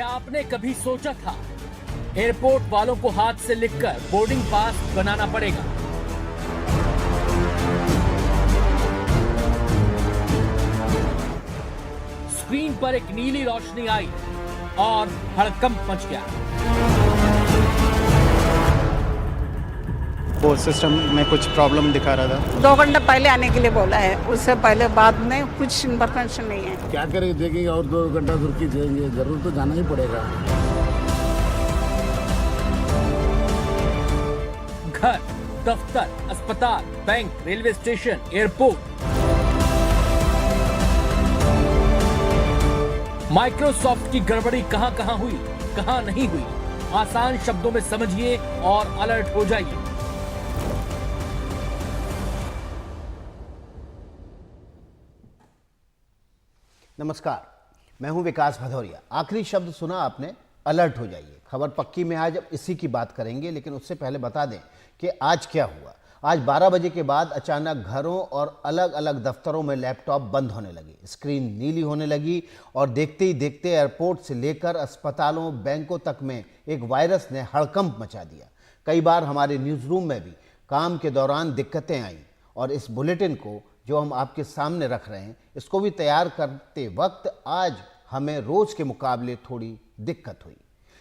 क्या आपने कभी सोचा था एयरपोर्ट वालों को हाथ से लिखकर बोर्डिंग पास बनाना पड़ेगा? स्क्रीन पर एक नीली रोशनी आई और हड़कंप मच गया। वो सिस्टम में कुछ प्रॉब्लम दिखा रहा था। 2 घंटे पहले आने के लिए बोला है, उससे पहले बाद में कुछ इन्फॉर्मेशन नहीं है। क्या करेंगे, देखेंगे और 2 घंटा रुक जाएंगे, जरूर तो जाना ही पड़ेगा। घर, दफ्तर, अस्पताल, bank, railway station, airport, Microsoft की गड़बड़ी कहां कहां हुई, कहां नहीं हुई, आसान शब्दों में समझिए और अलर्ट हो जाइए। नमस्कार, मैं हूं विकास भदौरिया। आखिरी शब्द सुना आपने, अलर्ट हो जाइए। खबर पक्की में आज इसी की बात करेंगे, लेकिन उससे पहले बता दें कि आज क्या हुआ। आज 12 बजे के बाद अचानक घरों और अलग अलग दफ्तरों में लैपटॉप बंद होने लगे, स्क्रीन नीली होने लगी और देखते ही देखते एयरपोर्ट से लेकर अस्पतालों, बैंकों तक में एक वायरस ने हड़कंप मचा दिया। कई बार हमारे न्यूज़ रूम में भी काम के दौरान दिक्कतें आईं और इस बुलेटिन को जो हम आपके सामने रख रहे हैं, इसको भी तैयार करते वक्त आज हमें रोज़ के मुकाबले थोड़ी दिक्कत हुई।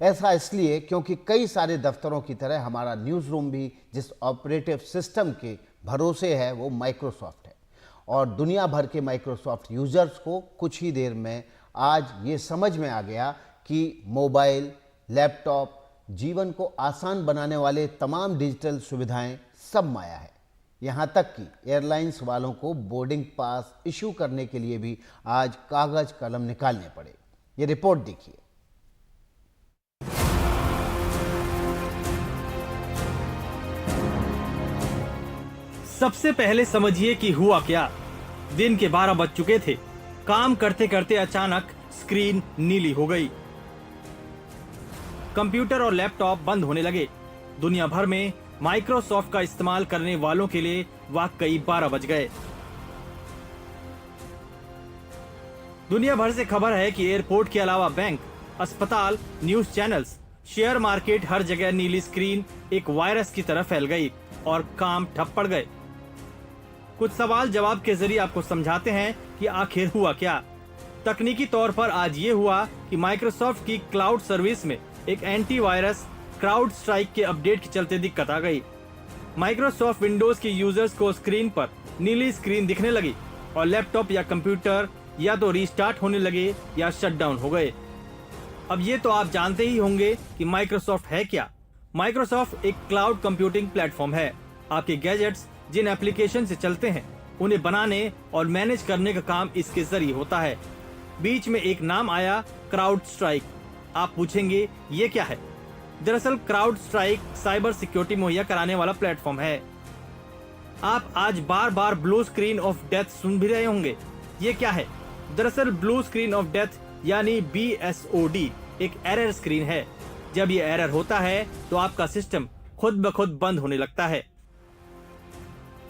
ऐसा इसलिए क्योंकि कई सारे दफ्तरों की तरह हमारा न्यूज़ रूम भी जिस ऑपरेटिव सिस्टम के भरोसे है वो माइक्रोसॉफ्ट है। और दुनिया भर के माइक्रोसॉफ्ट यूज़र्स को कुछ ही देर में आज ये समझ में आ गया कि मोबाइल, लैपटॉप, जीवन को आसान बनाने वाले तमाम डिजिटल सुविधाएं सब माया है। यहाँ तक कि एयरलाइंस वालों को बोर्डिंग पास इशू करने के लिए भी आज कागज कलम निकालने पड़े। ये रिपोर्ट देखिए। सबसे पहले समझिए कि हुआ क्या। दिन के 12 बज चुके थे। काम करते करते अचानक स्क्रीन नीली हो गई। कंप्यूटर और लैपटॉप बंद होने लगे। दुनिया भर में माइक्रोसॉफ्ट का इस्तेमाल करने वालों के लिए वाकई 12 बज गए। दुनिया भर से खबर है कि एयरपोर्ट के अलावा बैंक, अस्पताल, न्यूज चैनल्स, शेयर मार्केट, हर जगह नीली स्क्रीन एक वायरस की तरह फैल गई और काम ठप पड़ गए। कुछ सवाल जवाब के जरिए आपको समझाते हैं कि आखिर हुआ क्या। तकनीकी तौर पर आज ये हुआ कि माइक्रोसॉफ्ट की क्लाउड सर्विस में एक एंटीवायरस क्राउड स्ट्राइक के अपडेट के चलते दिक्कत आ गई। माइक्रोसॉफ्ट विंडोज के यूजर्स को स्क्रीन पर नीली स्क्रीन दिखने लगी और लैपटॉप या कंप्यूटर या तो रीस्टार्ट होने लगे या शट डाउन हो गए। अब ये तो आप जानते ही होंगे कि माइक्रोसॉफ्ट है क्या। माइक्रोसॉफ्ट एक क्लाउड कंप्यूटिंग प्लेटफॉर्म है। आपके गैजेट्स जिन एप्लीकेशन से चलते हैं उन्हें बनाने और मैनेज करने का काम इसके जरिए होता है। बीच में एक नाम आया, क्राउड स्ट्राइक। आप पूछेंगे ये क्या है? दरअसल क्राउड स्ट्राइक साइबर सिक्योरिटी मुहैया कराने वाला प्लेटफॉर्म है। आप आज बार बार ब्लू स्क्रीन ऑफ डेथ सुन भी रहे होंगे। ये क्या है? दरअसल ब्लू स्क्रीन ऑफ डेथ यानी BSOD एक एरर स्क्रीन है। जब ये एरर होता है तो आपका सिस्टम खुद ब खुद बंद होने लगता है।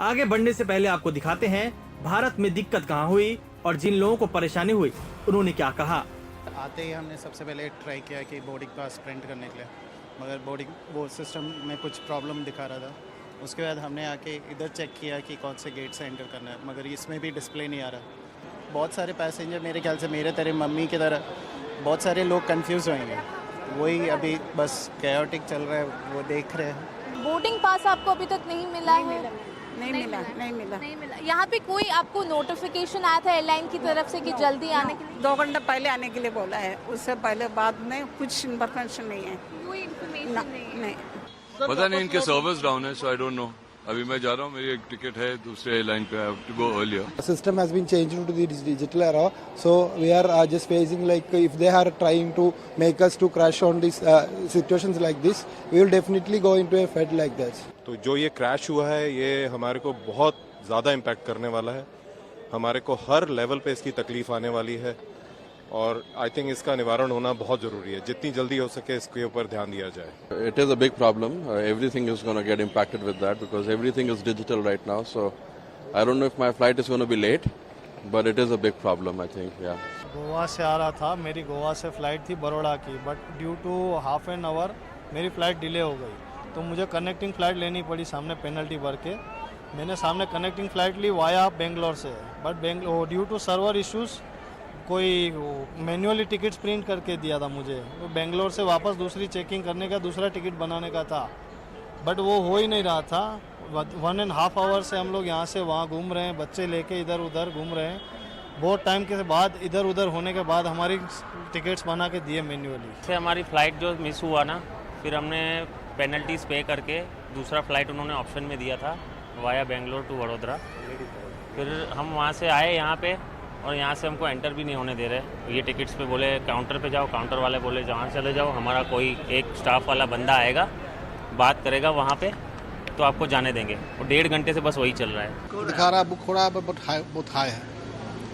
आगे बढ़ने से पहले आपको दिखाते हैं भारत में दिक्कत कहाँ हुई और जिन लोगों को परेशानी हुई उन्होंने क्या कहा। आते ही हमने सबसे पहले ट्राई किया कि बोर्डिंग पास प्रिंट करने के लिए, मगर बोर्डिंग वो सिस्टम में कुछ प्रॉब्लम दिखा रहा था। उसके बाद हमने आके इधर चेक किया कि कौन से गेट से एंटर करना है, मगर इसमें भी डिस्प्ले नहीं आ रहा। बहुत सारे पैसेंजर, मेरे ख्याल से मेरे तेरे मम्मी की तरह बहुत सारे लोग कंफ्यूज होंगे। वही अभी बस कैओटिक चल रहा है, वो देख रहे हैं। बोर्डिंग पास आपको अभी तक नहीं मिला है? नहीं मिला। यहाँ पे कोई आपको नोटिफिकेशन आया था एयरलाइन की तरफ से कि जल्दी आने के लिए? 2 घंटे पहले आने के लिए बोला है, उससे पहले बाद में कुछ इन्फॉर्मेशन नहीं है। कोई इन्फॉर्मेशन नहीं। पता नहीं, इनके सर्वर्स डाउन है, सो आई डोंट नो। अभी मैं जा रहा हूँ, मेरी एक टिकट है दूसरे एयरलाइन पे, I have to go earlier. System has been changed to the digital era, so we are just facing like if they are trying to make us to crash on these situations like this, we will definitely go into a fed like that. तो जो ये crash हुआ है ये हमारे को बहुत ज़्यादा इम्पैक्ट करने वाला है। हमारे को हर लेवल पे इसकी तकलीफ आने वाली है और आई थिंक इसका निवारण होना बहुत ज़रूरी है। जितनी जल्दी हो सके इसके ऊपर ध्यान दिया जाए। It is a big problem. Everything is going to get impacted with that because everything is digital right now. So I don't know if my flight is going to be late, but it is a big problem, I think. Yeah. Goa से आ रहा था, मेरी गोवा से flight थी बड़ौदा की, but due to half an hour मेरी flight delay हो गई, तो मुझे कनेक्टिंग फ़्लाइट लेनी पड़ी सामने पेनल्टी भर के। मैंने सामने कनेक्टिंग फ़्लाइट ली वाया बेंगलोर से, but due to server issues कोई मैन्युअली टिकट्स प्रिंट करके दिया था मुझे, तो बेंगलोर से वापस दूसरी चेकिंग करने का दूसरा टिकट बनाने का था, बट वो हो ही नहीं रहा था। 1.5 आवर से हम लोग यहाँ से वहाँ घूम रहे हैं, बच्चे लेके इधर उधर घूम रहे हैं। बहुत टाइम के बाद इधर उधर होने के बाद हमारी टिकट्स बना के दिए मैन्युअली। से हमारी फ़्लाइट जो मिस हुआ ना, फिर हमने पेनल्टीज़ पे करके दूसरा फ़्लाइट उन्होंने ऑप्शन में दिया था वाया बेंगलोर टू वडोदरा। फिर हम वहाँ से आए यहाँ पे, और यहाँ से हमको एंटर भी नहीं होने दे रहे। ये टिकट्स पे बोले काउंटर पे जाओ, काउंटर वाले बोले जहाँ चले जाओ, हमारा कोई एक स्टाफ वाला बंदा आएगा, बात करेगा वहाँ पे, तो आपको जाने देंगे। और 1.5 घंटे से बस वही चल रहा है। दिखा रहा बुक हो रहा है, बहुत हाई है,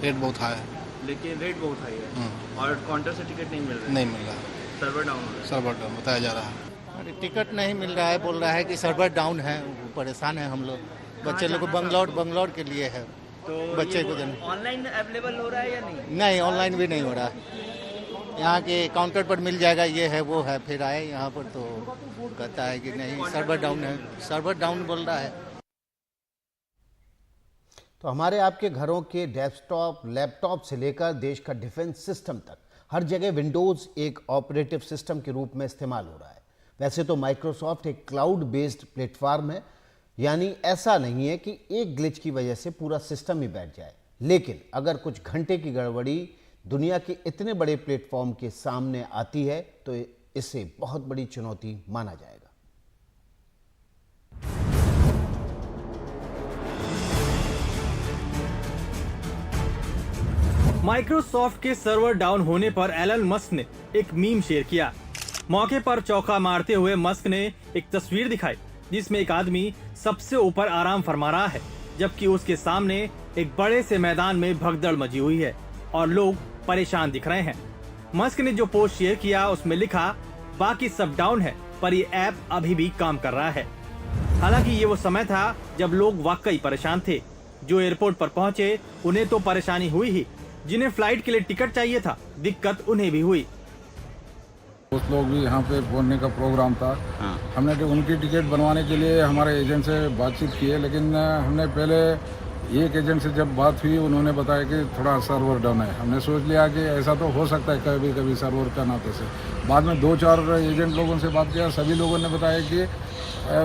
रेट बहुत हाई है। लेकिन रेट बहुत हाई है और काउंटर से टिकट नहीं मिल रहा है। नहीं मिल रहा, सर्वर डाउन हो रहा है। सर्वर डाउन बताया जा रहा है। अरे टिकट नहीं मिल रहा है, बोल रहा है कि सर्वर डाउन है, परेशान है हम लोग। बच्चे लोग को बंगलौर के लिए है, तो बच्चे को ऑनलाइन अवेलेबल हो रहा है या नहीं? नहीं, ऑनलाइन भी नहीं हो रहा। यहाँ के काउंटर पर मिल जाएगा, ये है वो है। फिर आए यहाँ पर तो कहता है कि नहीं सर्वर डाउन है, सर्वर डाउन बोल रहा है। तो हमारे आपके घरों के डेस्कटॉप, लैपटॉप से लेकर देश का डिफेंस सिस्टम तक हर जगह विंडोज़ एक ऑपरेटिव सिस्टम के रूप में इस्तेमाल हो रहा है। वैसे तो माइक्रोसॉफ्ट एक क्लाउड बेस्ड प्लेटफॉर्म है, यानी ऐसा नहीं है कि एक ग्लिच की वजह से पूरा सिस्टम ही बैठ जाए, लेकिन अगर कुछ घंटे की गड़बड़ी दुनिया के इतने बड़े प्लेटफॉर्म के सामने आती है तो इसे बहुत बड़ी चुनौती माना जाएगा। माइक्रोसॉफ्ट के सर्वर डाउन होने पर एलन मस्क ने एक मीम शेयर किया। मौके पर चौंका मारते हुए मस्क ने एक तस्वीर दिखाई जिसमें एक आदमी सबसे ऊपर आराम फरमा रहा है, जबकि उसके सामने एक बड़े से मैदान में भगदड़ मची हुई है और लोग परेशान दिख रहे हैं। मस्क ने जो पोस्ट शेयर किया उसमें लिखा, बाकी सब डाउन है पर ये ऐप अभी भी काम कर रहा है। हालांकि ये वो समय था जब लोग वाकई परेशान थे। जो एयरपोर्ट पर पहुंचे उन्हें तो परेशानी हुई ही, जिन्हें फ्लाइट के लिए टिकट चाहिए था दिक्कत उन्हें भी हुई। कुछ लोग भी यहाँ पे पहुंचने का प्रोग्राम था। हमने तो उनकी टिकट बनवाने के लिए हमारे एजेंट से बातचीत की है, लेकिन हमने पहले एक एजेंट से जब बात हुई उन्होंने बताया कि थोड़ा सर्वर डाउन है। हमने सोच लिया कि ऐसा तो हो सकता है कभी कभी सर्वर का नाते से। बाद में 2-4 एजेंट लोगों से बात किया, सभी लोगों ने बताया कि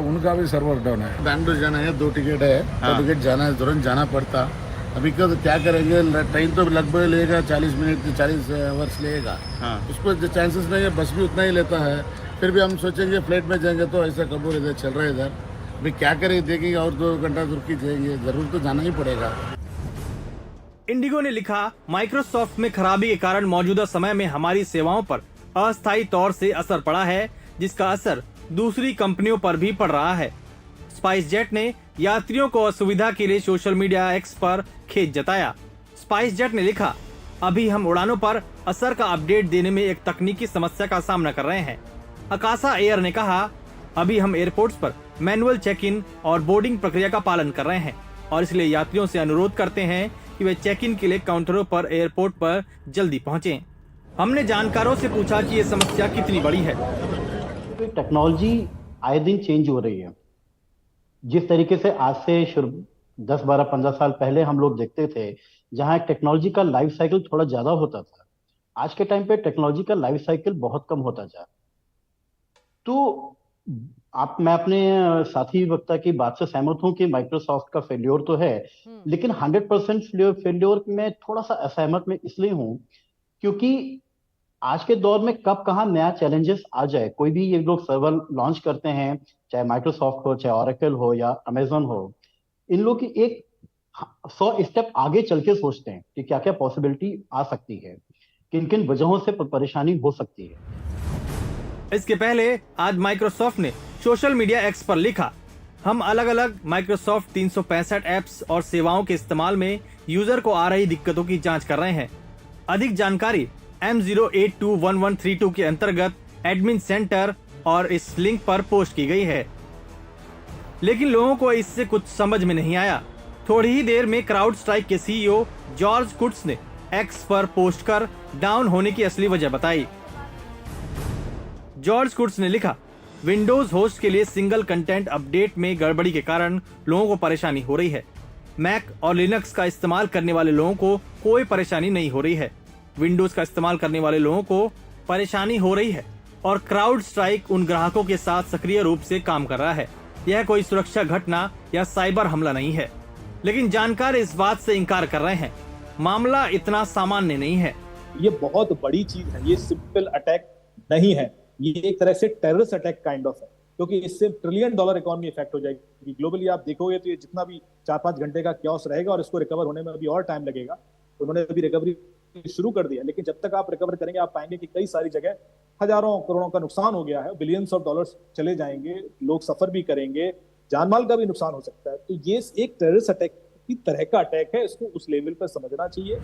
उनका भी सर्वर डाउन है। बैंगलोर जाना है, 2 टिकट है, तो टिकट जाना है, तुरंत जाना पड़ता। अभी तो क्या करेंगे, ट्रेन तो लगभग लेगा 40 मिनट 40 आवर्स लेगा। उस पर चांसेस नहीं है, बस भी उतना ही लेता है। फिर भी हम सोचेंगे फ्लाइट में जाएंगे तो ऐसा कबूर इधर चल रहा है इधर। अभी क्या करेंगे, देखेंगे और 2 घंटा रुक जाएंगे, जरूर तो जाना ही पड़ेगा। इंडिगो ने लिखा, माइक्रोसॉफ्ट में खराबी के कारण मौजूदा समय में हमारी सेवाओं पर अस्थायी तौर से असर पड़ा है, जिसका असर दूसरी कंपनियों पर भी पड़ रहा है। स्पाइस जेट ने यात्रियों को असुविधा के लिए सोशल मीडिया एक्स पर खेद जताया। स्पाइस जेट ने लिखा, अभी हम उड़ानों पर असर का अपडेट देने में एक तकनीकी समस्या का सामना कर रहे हैं। अकासा एयर ने कहा, अभी हम एयरपोर्ट्स पर मैनुअल चेक इन और बोर्डिंग प्रक्रिया का पालन कर रहे हैं और इसलिए यात्रियों से अनुरोध करते हैं कि वे चेक इन के लिए काउंटरों पर एयरपोर्ट पर जल्दी पहुंचें। हमने जानकारों से पूछा कि ये समस्या कितनी बड़ी है। टेक्नोलॉजी आए दिन चेंज हो रही है। जिस तरीके से आज से 10, 12, 15 साल पहले हम लोग देखते थे, जहां टेक्नोलॉजी का लाइफ साइकिल थोड़ा ज्यादा होता था, आज के टाइम पे टेक्नोलॉजी का लाइफ साइकिल बहुत कम होता जा। तो मैं अपने साथी वक्ता की बात से सहमत हूं कि माइक्रोसॉफ्ट का फेल्योर तो है, लेकिन 100% फेल्योर में थोड़ा सा असहमत में इसलिए हूं क्योंकि आज के दौर में कब कहां नया चैलेंजेस आ जाए। कोई भी ये लोग सर्वर लॉन्च करते हैं, चाहे माइक्रोसॉफ्ट हो, चाहे ओरेकल हो या अमेजन हो, इन लोग की एक 100 स्टेप आगे चल के सोचते हैं कि क्या क्या पॉसिबिलिटी आ सकती है, किन किन वजहों से परेशानी हो सकती है। इसके पहले आज माइक्रोसॉफ्ट ने सोशल मीडिया एक्स पर लिखा, हम अलग अलग माइक्रोसॉफ्ट 365 ऐप्स और सेवाओं के इस्तेमाल में यूजर को आ रही दिक्कतों की जांच कर रहे हैं। अधिक जानकारी M0821132 के अंतर्गत एडमिन सेंटर और इस लिंक पर पोस्ट की गई है, लेकिन लोगों को इससे कुछ समझ में नहीं आया। थोड़ी ही देर में क्राउड स्ट्राइक के CEO जॉर्ज कुट्स ने एक्स पर पोस्ट कर डाउन होने की असली वजह बताई। जॉर्ज कुर्ट्स ने लिखा, विंडोज होस्ट के लिए सिंगल कंटेंट अपडेट में गड़बड़ी के कारण लोगों को परेशानी हो रही है। मैक और लिनक्स का इस्तेमाल करने वाले लोगों को कोई परेशानी नहीं हो रही है। विंडोज का इस्तेमाल करने वाले लोगों को परेशानी हो रही है और क्राउड स्ट्राइक उन ग्राहकों के साथ सक्रिय रूप से काम कर रहा है। यह कोई सुरक्षा घटना या साइबर हमला नहीं है, लेकिन जानकार इस बात से इनकार कर रहे हैं। मामला इतना सामान्य नहीं है। ये बहुत बड़ी चीज है, ये सिंपल अटैक नहीं है, ये एक तरह से टेररिस्ट अटैक काइंड ऑफ है, क्योंकि इससे $1 ट्रिलियन इकोनॉमी इफेक्ट हो जाएगी। ग्लोबली आप देखोगे तो ये जितना भी 4-5 घंटे का क्योस रहेगा और इसको रिकवर होने में अभी और टाइम लगेगा। उन्होंने अभी रिकवरी शुरू कर दिया, लेकिन जब तक आप रिकवर करेंगे आप पाएंगे कि कई सारी जगह हजारों करोड़ों का नुकसान हो गया है, बिलियंस ऑफ डॉलर्स चले जाएंगे, लोग सफर भी करेंगे, जानमाल का भी नुकसान हो सकता है। तो ये एक टेररिस्ट अटैक की तरह का अटैक है, इसको उस लेवल पर समझना चाहिए।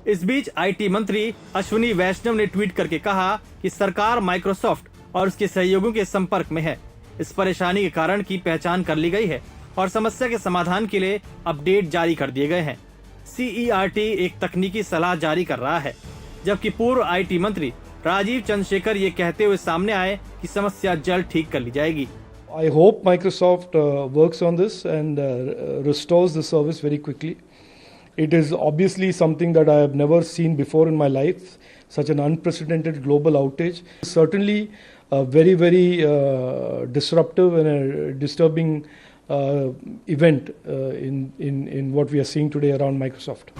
इस बीच आईटी मंत्री अश्विनी वैष्णव ने ट्वीट करके कहा कि सरकार माइक्रोसॉफ्ट और उसके सहयोगियों के संपर्क में है। इस परेशानी के कारण की पहचान कर ली गई है और समस्या के समाधान के लिए अपडेट जारी कर दिए गए हैं। CERT एक तकनीकी सलाह जारी कर रहा है, जबकि पूर्व आईटी मंत्री राजीव चंद्रशेखर ये कहते हुए सामने आए कि समस्या जल्द ठीक कर ली जाएगी। I hope Microsoft works on this and restores the service very quickly. It is obviously something that I have never seen before in my life, such an unprecedented global outage. Certainly very, very disruptive and a disturbing event in what we are seeing today around Microsoft.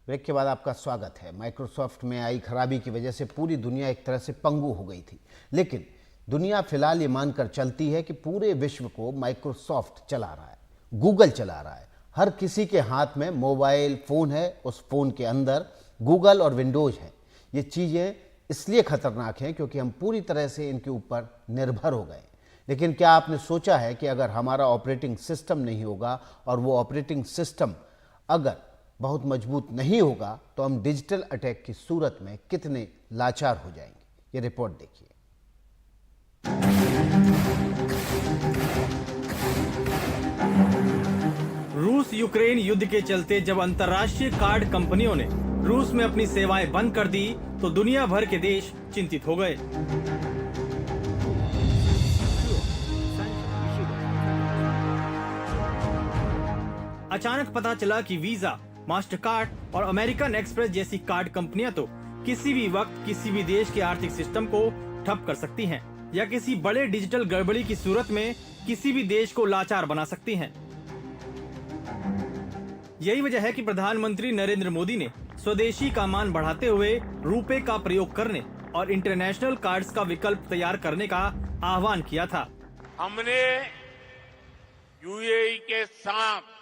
Break के बाद आपका स्वागत है। Microsoft में आई खराबी की वजह से पूरी दुनिया एक तरह से पंगु हो गई थी, लेकिन दुनिया फिलहाल ये मानकर चलती है कि पूरे विश्व को माइक्रोसॉफ्ट चला रहा है, गूगल चला रहा है। हर किसी के हाथ में मोबाइल फ़ोन है, उस फ़ोन के अंदर गूगल और विंडोज़ है। ये चीज़ें इसलिए ख़तरनाक हैं क्योंकि हम पूरी तरह से इनके ऊपर निर्भर हो गए। लेकिन क्या आपने सोचा है कि अगर हमारा ऑपरेटिंग सिस्टम नहीं होगा और वो ऑपरेटिंग सिस्टम अगर बहुत मजबूत नहीं होगा तो हम डिजिटल अटैक की सूरत में कितने लाचार हो जाएंगे? ये रिपोर्ट देखिए। रूस यूक्रेन युद्ध के चलते जब अंतर्राष्ट्रीय कार्ड कंपनियों ने रूस में अपनी सेवाएं बंद कर दी तो दुनिया भर के देश चिंतित हो गए। अचानक पता चला कि वीजा, मास्टरकार्ड और अमेरिकन एक्सप्रेस जैसी कार्ड कंपनियां तो किसी भी वक्त किसी भी देश के आर्थिक सिस्टम को ठप कर सकती हैं या किसी बड़े डिजिटल गड़बड़ी की सूरत में किसी भी देश को लाचार बना सकती हैं। यही वजह है कि प्रधानमंत्री नरेंद्र मोदी ने स्वदेशी का मान बढ़ाते हुए रुपए का प्रयोग करने और इंटरनेशनल कार्ड्स का विकल्प तैयार करने का आह्वान किया था। हमने यूएई के साथ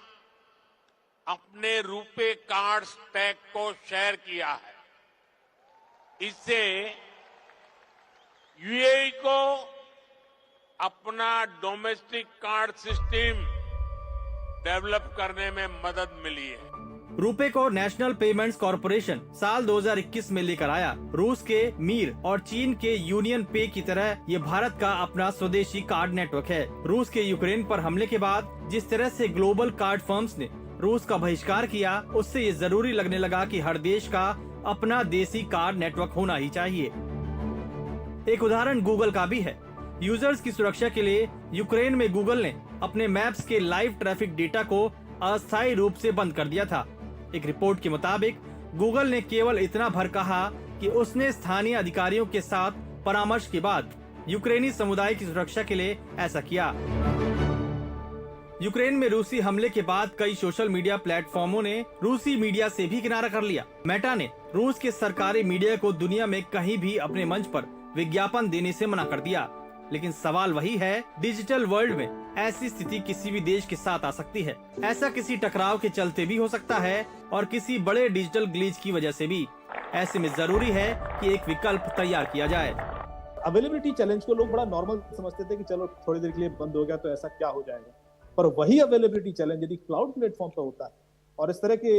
अपने रुपे कार्ड स्टैक को शेयर किया है। इससे यूएई को अपना डोमेस्टिक कार्ड सिस्टम डेवलप करने में मदद मिली है। रुपे को नेशनल पेमेंट्स कॉरपोरेशन साल 2021 में लेकर आया। रूस के मीर और चीन के यूनियन पे की तरह ये भारत का अपना स्वदेशी कार्ड नेटवर्क है। रूस के यूक्रेन पर हमले के बाद जिस तरह से ग्लोबल कार्ड फर्म्स ने रूस का बहिष्कार किया, उससे ये जरूरी लगने लगा कि हर देश का अपना देसी कार्ड नेटवर्क होना ही चाहिए। एक उदाहरण गूगल का भी है। यूजर्स की सुरक्षा के लिए यूक्रेन में गूगल ने अपने मैप्स के लाइव ट्रैफिक डेटा को अस्थायी रूप से बंद कर दिया था। एक रिपोर्ट के मुताबिक गूगल ने केवल इतना भर कहा कि उसने स्थानीय अधिकारियों के साथ परामर्श के बाद यूक्रेनी समुदाय की सुरक्षा के लिए ऐसा किया। यूक्रेन में रूसी हमले के बाद कई सोशल मीडिया प्लेटफॉर्मों ने रूसी मीडिया से भी किनारा कर लिया। मेटा ने रूस के सरकारी मीडिया को दुनिया में कहीं भी अपने मंच पर विज्ञापन देने से मना कर दिया। लेकिन सवाल वही है, डिजिटल वर्ल्ड में ऐसी स्थिति किसी भी देश के साथ आ सकती है। ऐसा किसी टकराव के चलते भी हो सकता है और किसी बड़े डिजिटल ग्लिच की वजह से भी। ऐसे में जरूरी है कि एक विकल्प तैयार किया जाए। अवेलेबिलिटी चैलेंज को लोग बड़ा नॉर्मल समझते थे कि चलो थोड़ी देर के लिए बंद हो गया तो ऐसा क्या हो जाएगा, पर वही अवेलेबिलिटी चैलेंज यदि क्लाउड प्लेटफॉर्म पर होता है और इस तरह के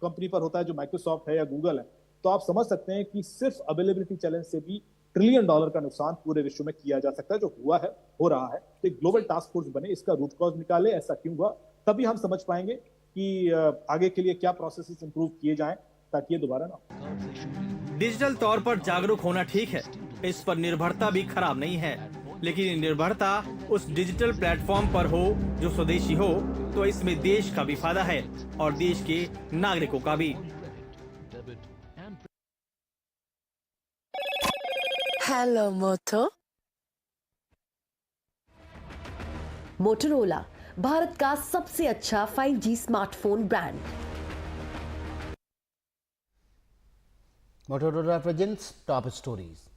कंपनी पर होता है जो माइक्रोसॉफ्ट है या गूगल है, तो आप समझ सकते हैं कि सिर्फ अवेलेबिलिटी चैलेंज से भी $1 ट्रिलियन का नुकसान पूरे विश्व में किया जा सकता है, जो हुआ है, हो रहा है। तो एक ग्लोबल टास्क फोर्स बने, इसका रूट कॉज निकाले, ऐसा क्यों हुआ, तभी हम समझ पाएंगे कि आगे के लिए क्या प्रोसेसेस इंप्रूव किए जाएं ताकि ये दोबारा ना हो। डिजिटल तौर पर जागरूक होना ठीक है, इस पर निर्भरता भी खराब नहीं है, लेकिन निर्भरता उस डिजिटल प्लेटफॉर्म पर हो जो स्वदेशी हो, तो इसमें देश का भी फायदा है और देश के नागरिकों का भी। हेलो मोटो। मोटोरोला, भारत का सबसे अच्छा 5G smartphone brand. Motorola presents top stories.